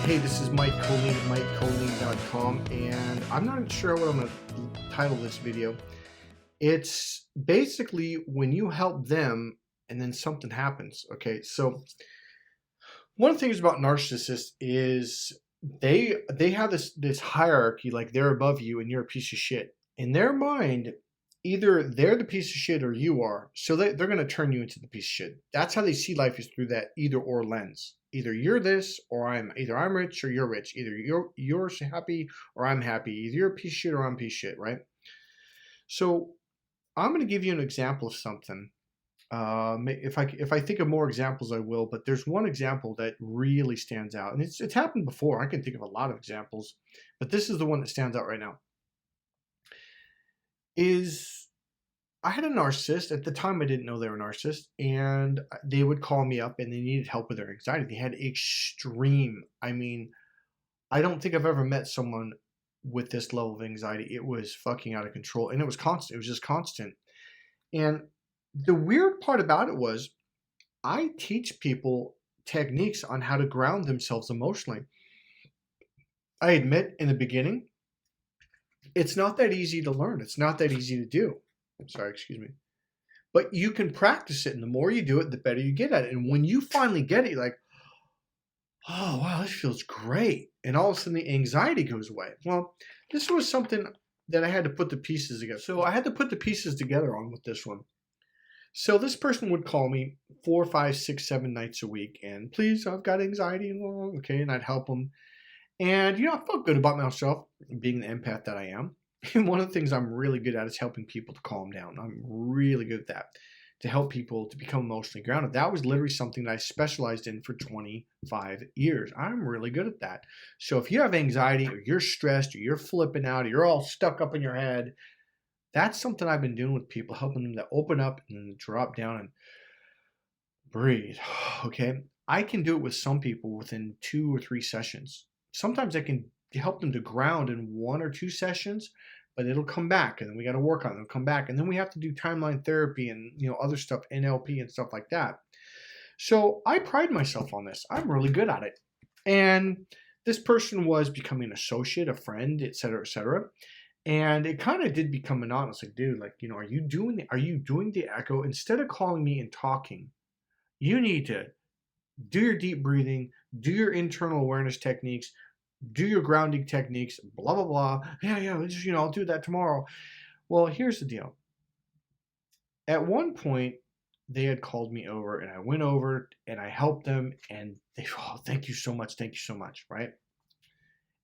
Hey, this is Mike Colleen at MikeColleen.com, and I'm not sure what I'm going to title this video. It's basically when you help them and then something happens. Okay, so one of the things about narcissists is they have this hierarchy, like they're above you and you're a piece of shit. In their mind, either they're the piece of shit or you are. So they're going to turn you into the piece of shit. That's how they see life, is through that either or lens. Either you're this or either I'm rich or you're rich. Either you're happy or I'm happy. Either you're a piece of shit or I'm a piece of shit, right? So I'm going to give you an example of something. If I think of more examples, I will. But there's one example that really stands out, and it's happened before. I can think of a lot of examples, but this is the one that stands out right now. I had a narcissist. At the time, I didn't know they were a narcissist, and they would call me up and they needed help with their anxiety. They had extreme, I don't think I've ever met someone with this level of anxiety. It was fucking out of control, and it was constant. It was just constant. And the weird part about it was I teach people techniques on how to ground themselves emotionally. I admit in the beginning, it's not that easy to learn. It's not that easy to do. Sorry, excuse me. But you can practice it, and the more you do it, the better you get at it. And when you finally get it, you're like, oh, wow, this feels great. And all of a sudden the anxiety goes away. Well, this was something that I had to put the pieces together. So I had to put the pieces together on with this one. So this person would call me 4, 5, 6, 7 nights a week, and please, I've got anxiety, and okay, and I'd help them. And, I felt good about myself, being the empath that I am. And one of the things I'm really good at is helping people to calm down. I'm really good at that, to help people to become emotionally grounded. That was literally something that I specialized in for 25 years. I'm really good at that. So if you have anxiety or you're stressed or you're flipping out or you're all stuck up in your head, that's something I've been doing with people, helping them to open up and drop down and breathe. Okay. I can do it with some people within 2 or 3 sessions. Sometimes I can help them to ground in 1 or 2 sessions, but it'll come back, and then we got to work on it. It'll come back, and then we have to do timeline therapy and other stuff, NLP and stuff like that. So I pride myself on this. I'm really good at it. And this person was becoming an associate, a friend, et cetera, et cetera. And it kind of did become monotonous. Like, dude, are you doing the echo? Instead of calling me and talking, you need to do your deep breathing, do your internal awareness techniques, do your grounding techniques, blah, blah, blah. Yeah, just, I'll do that tomorrow. Well, here's the deal. At one point, they had called me over, and I went over and I helped them, and they, oh, thank you so much, right?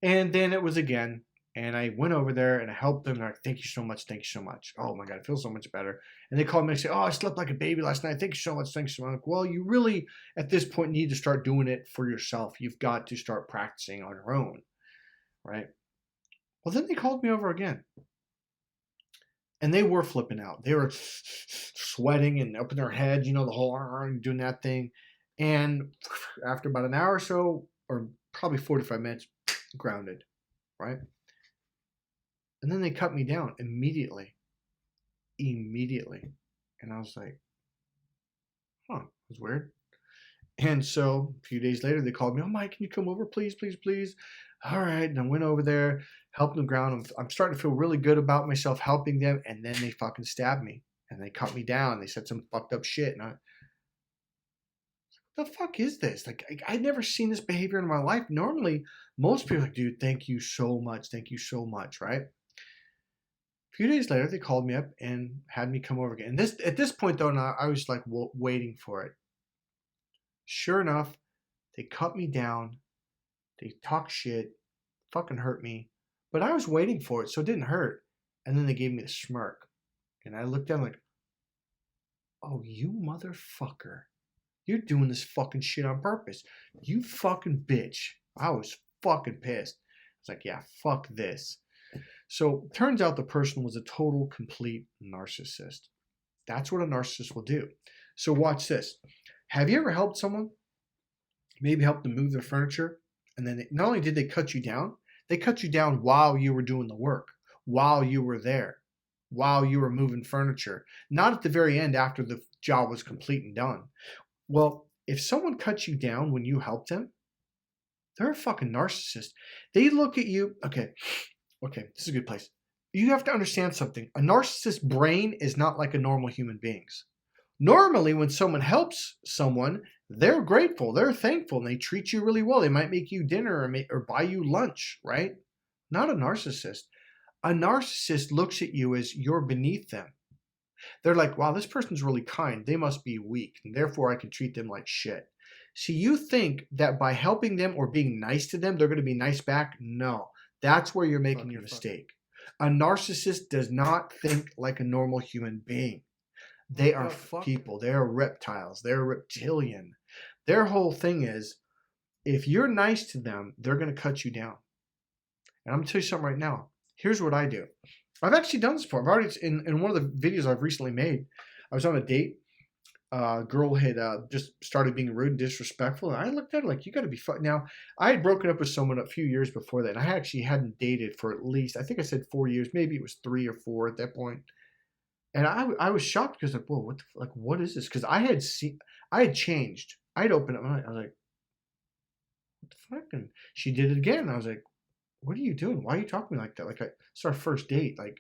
And then it was again, and I went over there and I helped them, and they're like, thank you so much. Oh my God, I feel so much better. And they called me and say, oh, I slept like a baby last night. Thank you so much. I'm like, well, you really, at this point, need to start doing it for yourself. You've got to start practicing on your own, right? Well, then they called me over again. And they were flipping out. They were sweating and up in their head, the whole doing that thing. And after about an hour or so, or probably 45 minutes, grounded, right? And then they cut me down immediately. And I was like, huh, it was weird. And so a few days later, they called me, oh, Mike, can you come over, please? All right. And I went over there, helped them ground. I'm starting to feel really good about myself helping them. And then they fucking stabbed me and they cut me down. They said some fucked up shit. And what the fuck is this? Like, I'd never seen this behavior in my life. Normally, most people are like, dude, thank you so much, right? A few days later, they called me up and had me come over again. And at this point, though, now I was like waiting for it. Sure enough, they cut me down. They talked shit, fucking hurt me. But I was waiting for it, so it didn't hurt. And then they gave me a smirk. And I looked at them like, oh, you motherfucker. You're doing this fucking shit on purpose. You fucking bitch. I was fucking pissed. I was like, yeah, fuck this. So turns out the person was a total, complete narcissist. That's what a narcissist will do. So watch this. Have you ever helped someone? Maybe help them move their furniture? And then not only did they cut you down, they cut you down while you were doing the work, while you were there, while you were moving furniture. Not at the very end after the job was complete and done. Well, if someone cuts you down when you help them, They're a fucking narcissist. They look at you. Okay, this is a good place. You have to understand something. A narcissist brain is not like a normal human being's. Normally, when someone helps someone, they're grateful, they're thankful, and they treat you really well. They might make you dinner or buy you lunch, right? Not a narcissist. A narcissist looks at you as you're beneath them. They're like, wow, this person's really kind. They must be weak, and therefore I can treat them like shit. So you think that by helping them or being nice to them, they're going to be nice back? No. That's where you're making your mistake. A narcissist does not think like a normal human being. They are people. They are reptiles. They're reptilian. Their whole thing is, if you're nice to them, they're going to cut you down. And I'm going to tell you something right now. Here's what I do. I've actually done this before. I've already, in one of the videos I've recently made, I was on a date. A girl had just started being rude and disrespectful. And I looked at her like, you got to be fucked. Now, I had broken up with someone a few years before that. And I actually hadn't dated for at least, I think I said 4 years. Maybe it was 3 or 4 at that point. And I was shocked because like, whoa, what is this? Because I had changed. I had opened up. I was like, what the fuck? And she did it again. And I was like, what are you doing? Why are you talking to me like that? Like, it's our first date. Like,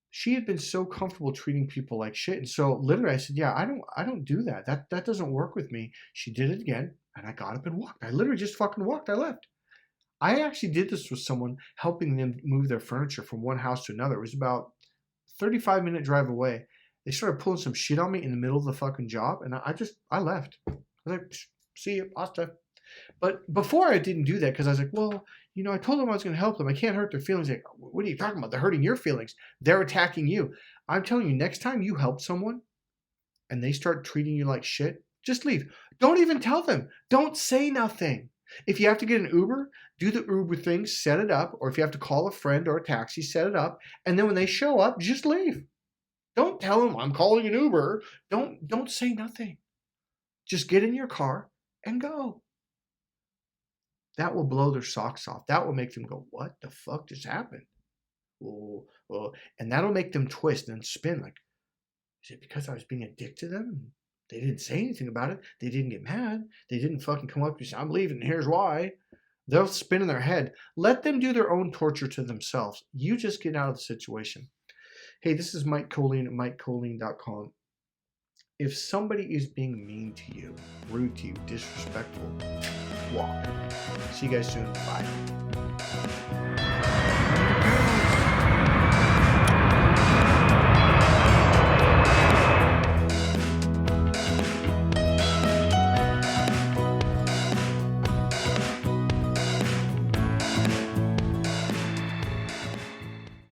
she had been so comfortable treating people like shit. And so literally I said, yeah, I don't do that. That doesn't work with me. She did it again. And I got up and walked. I literally just fucking walked. I left. I actually did this with someone, helping them move their furniture from one house to another. It was about 35-minute drive away. They started pulling some shit on me in the middle of the fucking job, and I left. I was like, see you, hasta. But before I didn't do that because I was like, well, I told them I was going to help them. I can't hurt their feelings. Like, what are you talking about? They're hurting your feelings. They're attacking you. I'm telling you, next time you help someone and they start treating you like shit, just leave. Don't even tell them. Don't say nothing. If you have to get an Uber, do the Uber thing, set it up. Or if you have to call a friend or a taxi, set it up. And then when they show up, just leave. Don't tell them I'm calling an Uber. Don't say nothing. Just get in your car and go. That will blow their socks off. That will make them go, what the fuck just happened? Oh. And that'll make them twist and spin like, is it because I was being a dick to them? They didn't say anything about it. They didn't get mad. They didn't fucking come up and say, I'm leaving, and here's why. They'll spin in their head. Let them do their own torture to themselves. You just get out of the situation. Hey, this is Mike Colleen at MikeColleen.com. If somebody is being mean to you, rude to you, disrespectful, walk. See you guys soon. Bye.